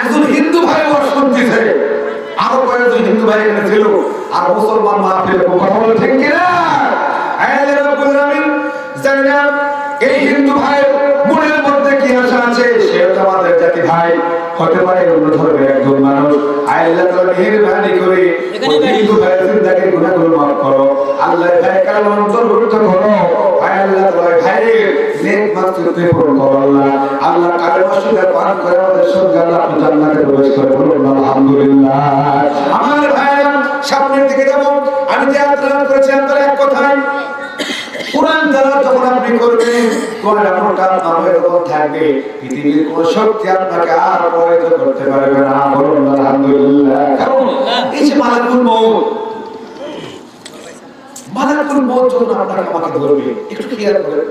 একজন হিন্দু ভাই ওয়াজ করতেছে, আরো কয়েকজন হিন্দু ভাই এখানে ছিল, আর মুসলমান মাহফিলে কথা বলে ঠিক কিনা? আল্লাহ রাব্বুল আলামিন জানেন এই হিন্দু ভাই মনের মধ্যে কি আশা আছে, সে তো আমাদের জাতি ভাই হতে পারে অন্য ধর্মের একজন মানুষ। আল্লাহ তাআলা মেহেরবানি করে হিন্দু ভাইয়ের জিন্দেগির গুনাহগুলো মাফ করো, আল্লাহ ভাই কাল অন্তর্ভুক্ত করো, আল্লাহ তাআলা ভাইয়ের নেক মাকসুদকে পূরণ করো। আল্লাহ আল্লাহ কালেমা শুনে পান করে আমাদের সঙ্গে আল্লাহ আপনি জান্নাতে প্রবেশ করে বলুন আলহামদুলিল্লাহ। আমার ভাইরা সামনের দিকে যাব, আমি যে আলোচনা করেছি আপনারা এক কথায় কোরআন দ্বারা যখন আপনি করবেন, কোরআন আপনার আপনার যখন থাকবে, পৃথিবীর কোন শক্তি আপনাকে আর প্রভাবিত করতে পারবে না। বলুন আলহামদুলিল্লাহ। কারণ এই যে মালাকুল মউত, মালাকুল মউত যখন আপনাকে আমাকে ধরবে, একটু খেয়াল করেন।